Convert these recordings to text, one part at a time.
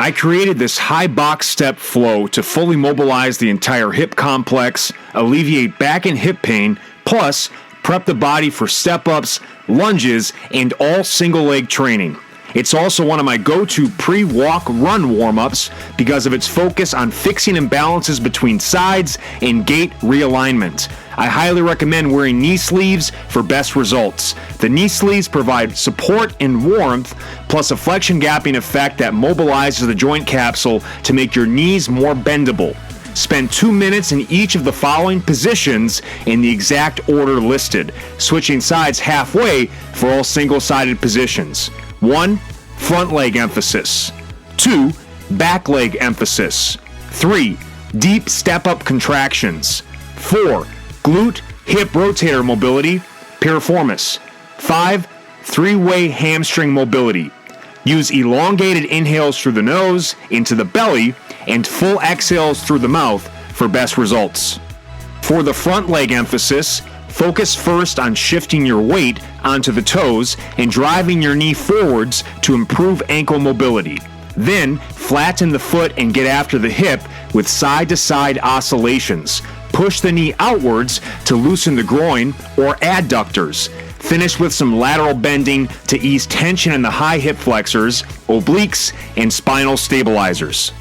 I created this high box step flow to fully mobilize the entire hip complex, alleviate back and hip pain, plus prep the body for step-ups, lunges, and all single leg training. It's also one of my go-to pre-walk run warm-ups because of its focus on fixing imbalances between sides and gait realignment. I highly recommend wearing knee sleeves for best results. The knee sleeves provide support and warmth, plus a flexion-gapping effect that mobilizes the joint capsule to make your knees more bendable. Spend 2 minutes in each of the following positions in the exact order listed, switching sides halfway for all single-sided positions. 1. Front leg emphasis. 2. Back leg emphasis. 3. Deep step-up contractions. 4. Glute hip rotator mobility, piriformis. 5. Three-way hamstring mobility. Use elongated inhales through the nose into the belly and full exhales through the mouth for best results. For the front leg emphasis, focus first on shifting your weight onto the toes and driving your knee forwards to improve ankle mobility. Then, flatten the foot and get after the hip with side-to-side oscillations. Push the knee outwards to loosen the groin or adductors. Finish with some lateral bending to ease tension in the high hip flexors, obliques, and spinal stabilizers.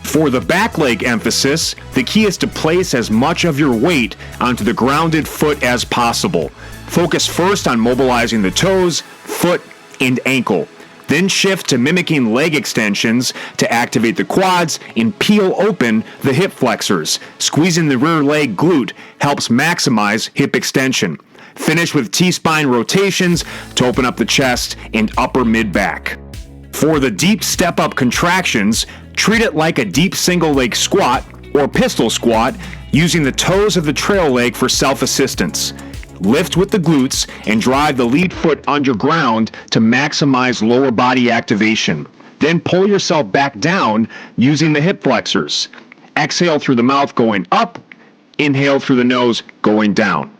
For the back leg emphasis, the key is to place as much of your weight onto the grounded foot as possible. Focus first on mobilizing the toes, foot, and ankle. Then shift to mimicking leg extensions to activate the quads and peel open the hip flexors. Squeezing the rear leg glute helps maximize hip extension. Finish with T-spine rotations to open up the chest and upper mid-back. For the deep step-up contractions, treat it like a deep single leg squat or pistol squat using the toes of the trail leg for self-assistance. Lift with the glutes and drive the lead foot underground to maximize lower body activation. Then pull yourself back down using the hip flexors. Exhale through the mouth going up, inhale through the nose going down.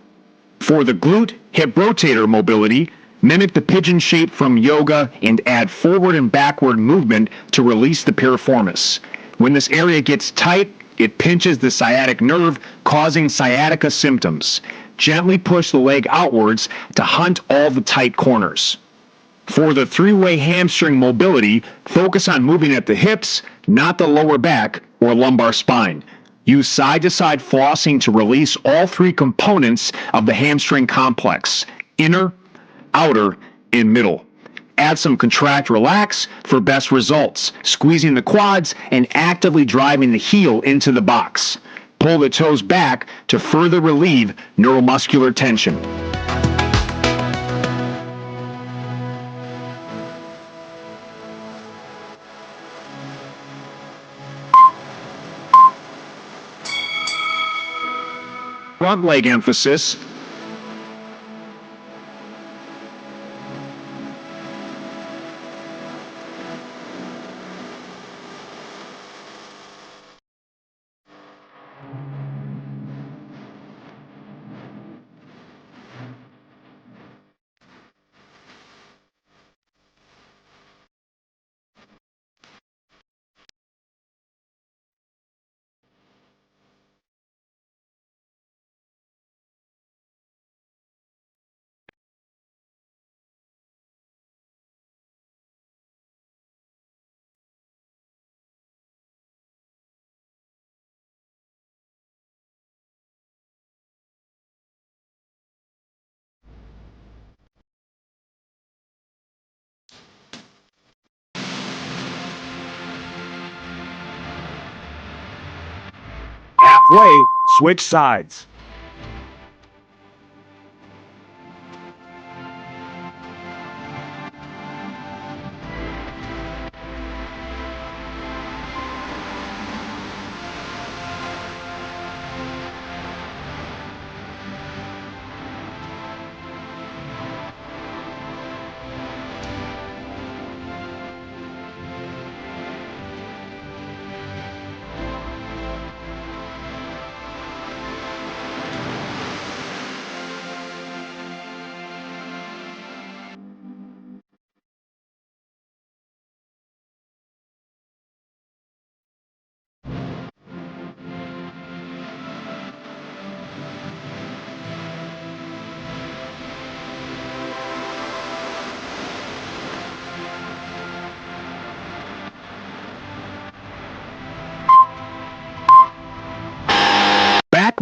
For the glute hip rotator mobility, mimic the pigeon shape from yoga and add forward and backward movement to release the piriformis. When this area gets tight, it pinches the sciatic nerve, causing sciatica symptoms. Gently push the leg outwards to hunt all the tight corners. For the three-way hamstring mobility, focus on moving at the hips, not the lower back or lumbar spine. Use side-to-side flossing to release all three components of the hamstring complex: inner, outer, and middle. Add some contract relax for best results, squeezing the quads and actively driving the heel into the box. Pull the toes back to further relieve neuromuscular tension. Front leg emphasis. Halfway, switch sides.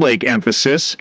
leg emphasis.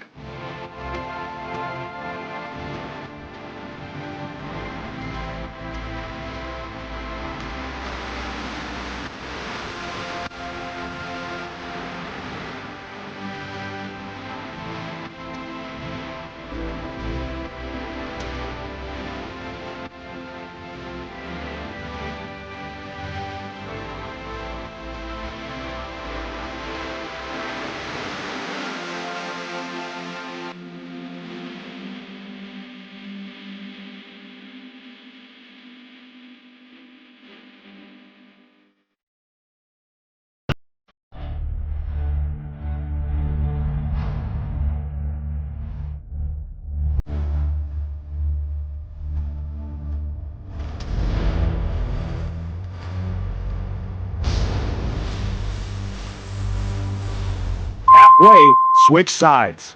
Halfway, switch sides.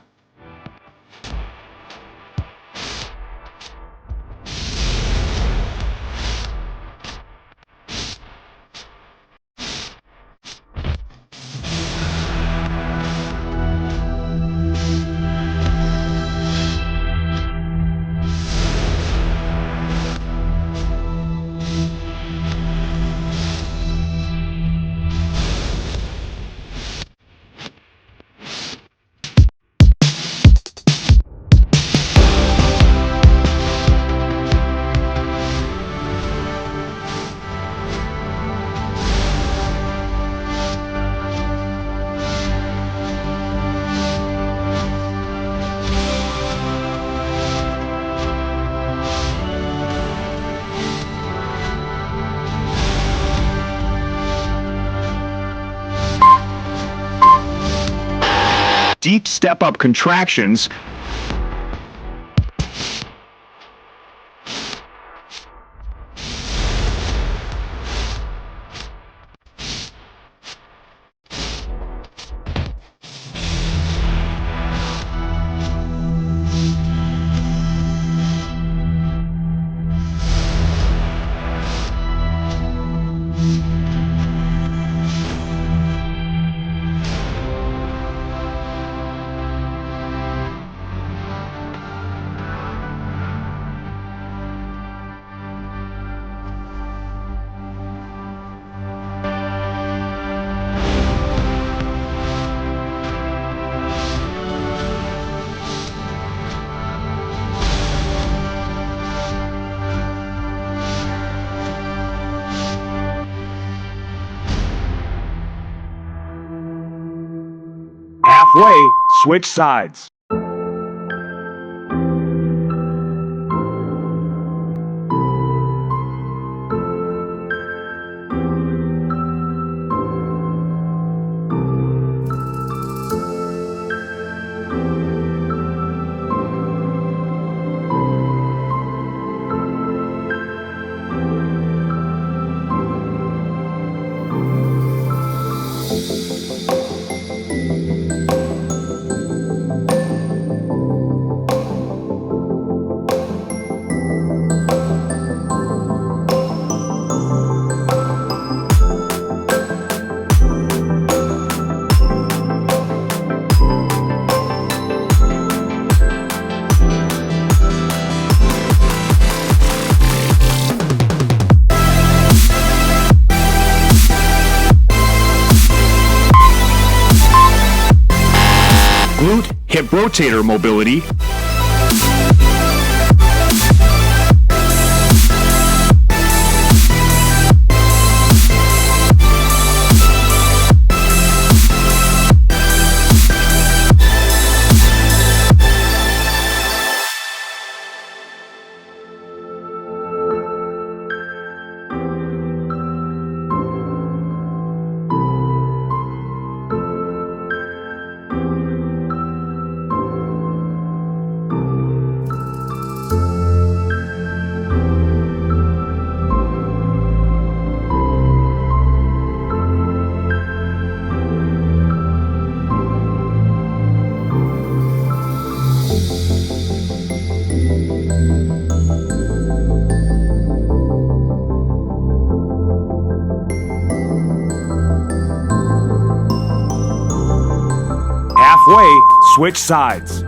Deep step-up contractions. Halfway, switch sides. Glute hip rotator mobility. Halfway, switch sides.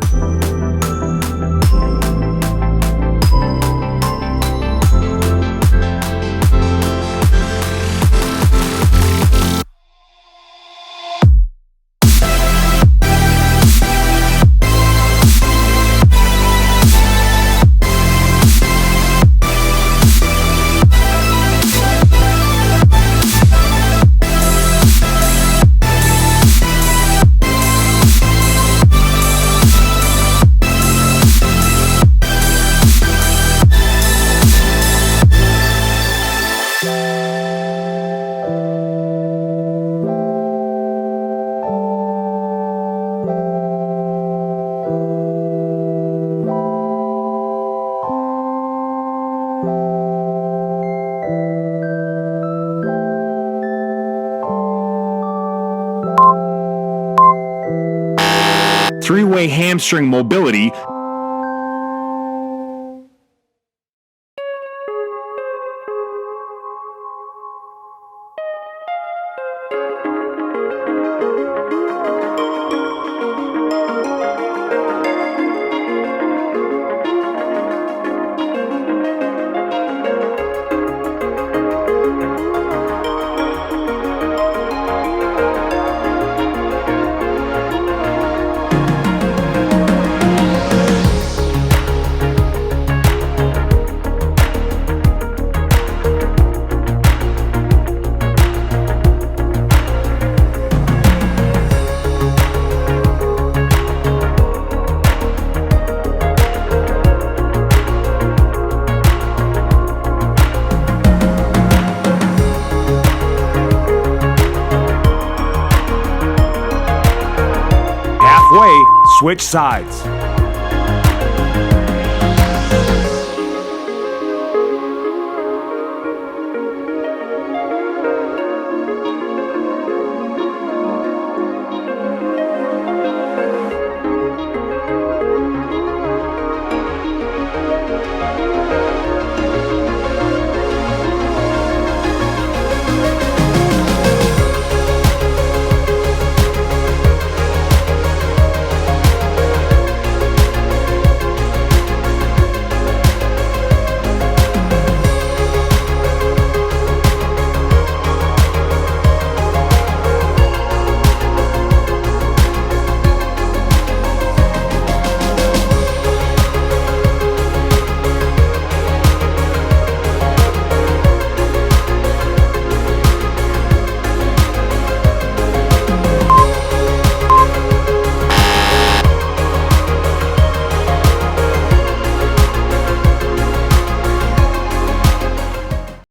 Three-way hamstring mobility. Halfway, switch sides.